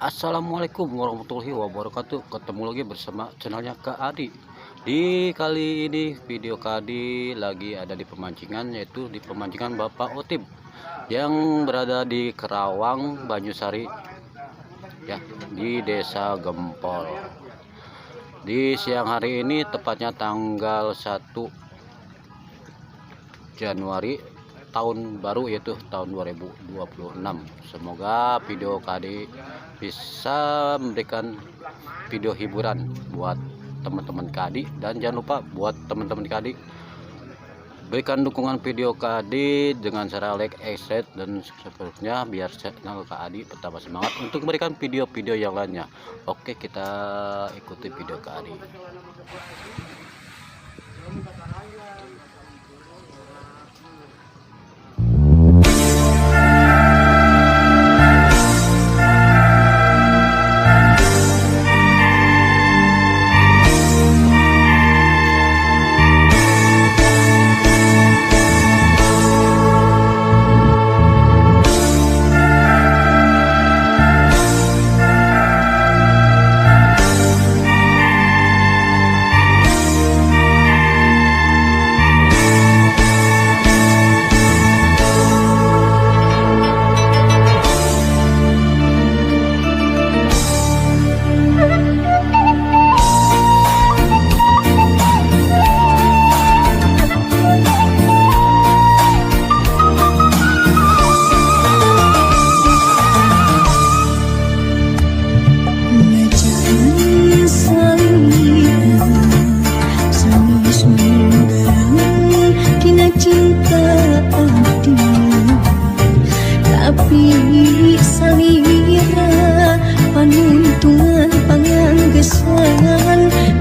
Assalamualaikum warahmatullahi wabarakatuh. Ketemu lagi bersama channelnya Kak Adi. Di kali ini video Kak Adi lagi ada di pemancingan, yaitu di pemancingan Bapak Otip yang berada di Kerawang, Banyusari ya, di Desa Gempol. Di siang hari ini, tepatnya tanggal 1 Januari tahun baru, yaitu tahun 2026. Semoga video KD bisa memberikan video hiburan buat teman-teman KD, dan jangan lupa buat teman-teman KD berikan dukungan video KD dengan cara like, share, dan seterusnya biar channel KD bertambah semangat untuk memberikan video-video yang lainnya. Oke, kita ikuti video KD.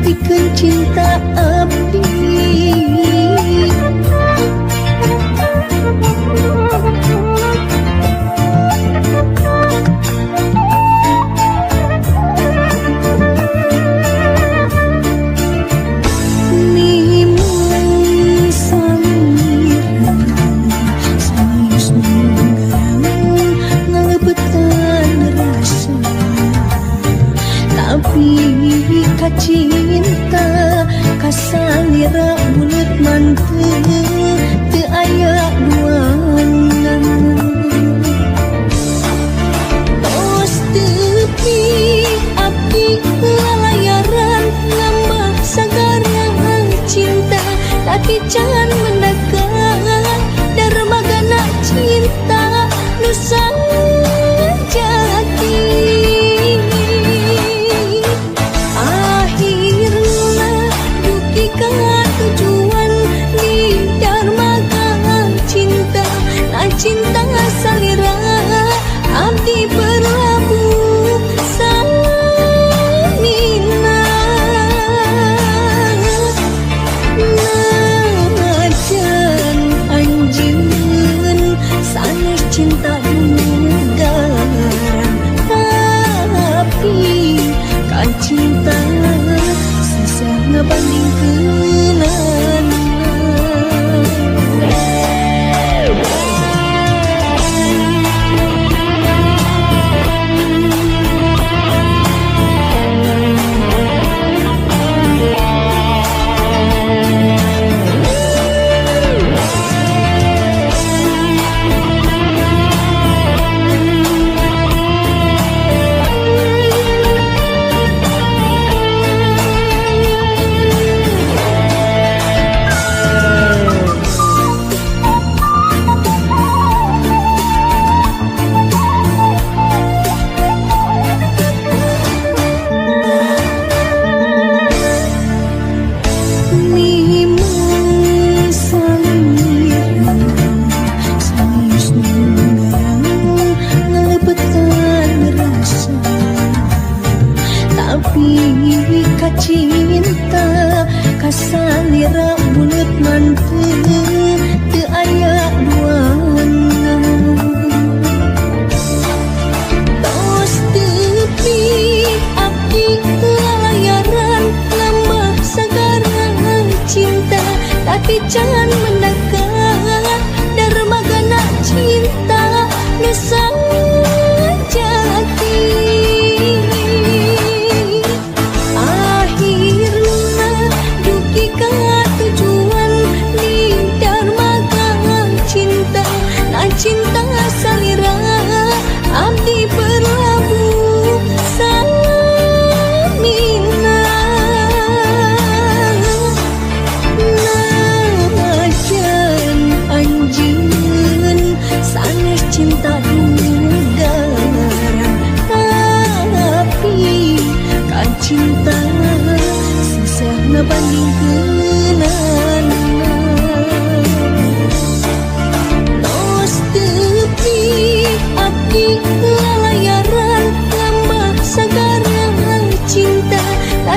Bikin cinta abdi. Nimang salira sayus menggarang ngalebetan rasa, tapi kacinta kasalira bulet mantep teu aya duana. Tos tepi abdi lalayaran ngambah sagarang cinta, tapi can mendekat darmagana cinta nusa jati. Cinta salira abdi berlabuh samina, najan anjeun sanes cinta dugaran, tapi kan cinta susah ngebandingkeun. Cinta kasalira bulet mantep teu aya duana. Tos tepi abdi lalayaran ngambah sagarang cinta, tapi can mendekat darmagana cinta nusa jati.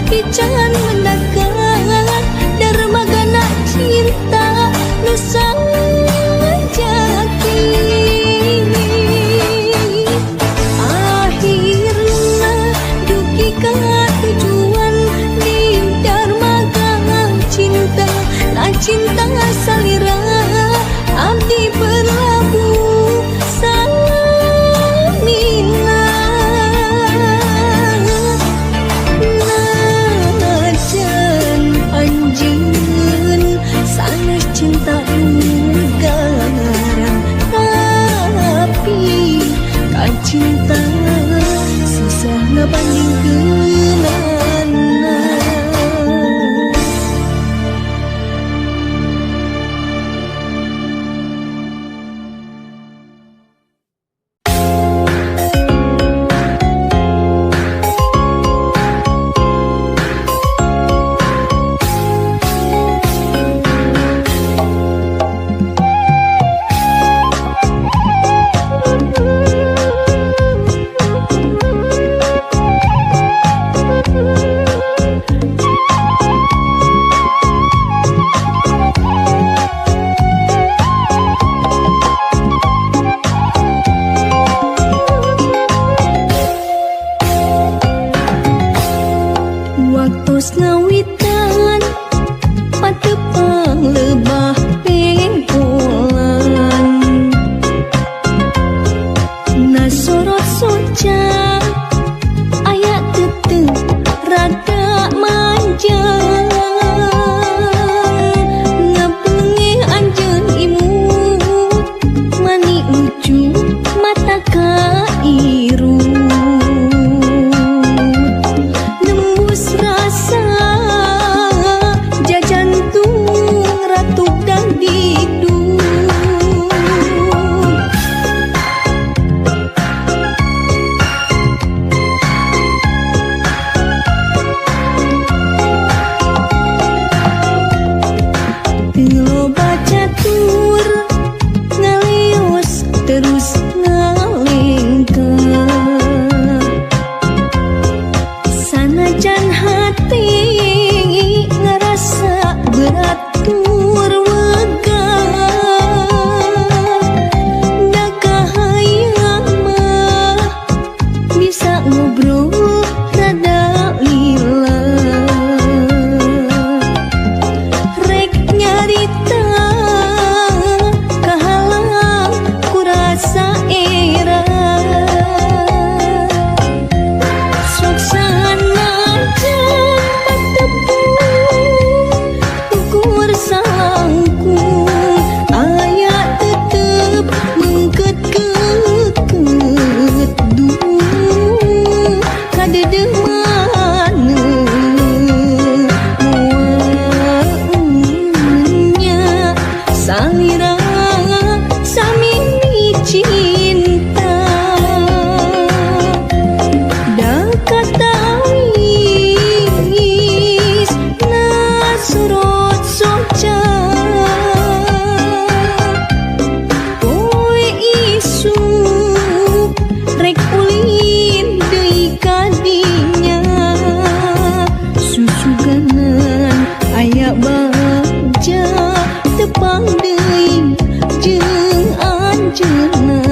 tapi jangan mendekat. Dermagana cinta nusa jati. Akhirnya duki ke tujuan di dermaga cinta. Nah cinta salira abdi berlabuh samina. Najan anjeun sanes cinta negara, tapi kan cinta susah ngebandingkeunana. Waktos ngawitan patepang lebah pengkolan, nasorot soca aya tetep rada manja. Ngepenge anjeun imut mani lucu mata kairu. Rasa jajantung ratu dan dikduk. Teu baca tur ngalios terus ngalengka. Sanajan hati ngerasa berat tur wega, da kahayang mah bisa ngobrol rada lila. Rek nyarita kahalang ku rasa era. Sok ukur sangkung aya tetep mengket-ket dung kadedeh mana muanya salira samini cinta. Da katawis nasurot soca poe isu rek ulin deui kadinya. Susuganan aya bagja tepang deui jeung anjeunna.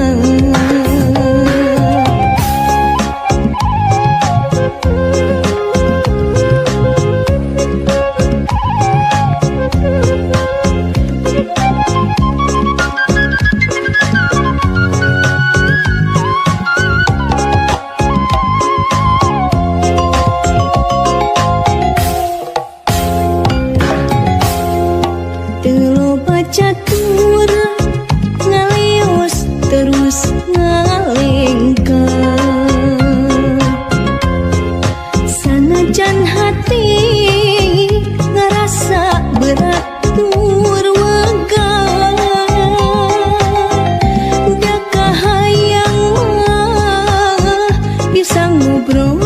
Teu baca tur ngalios terus ngalengka. Sanajan hati ngerasa berat tur wega, da kahayang mah bisa ngobrol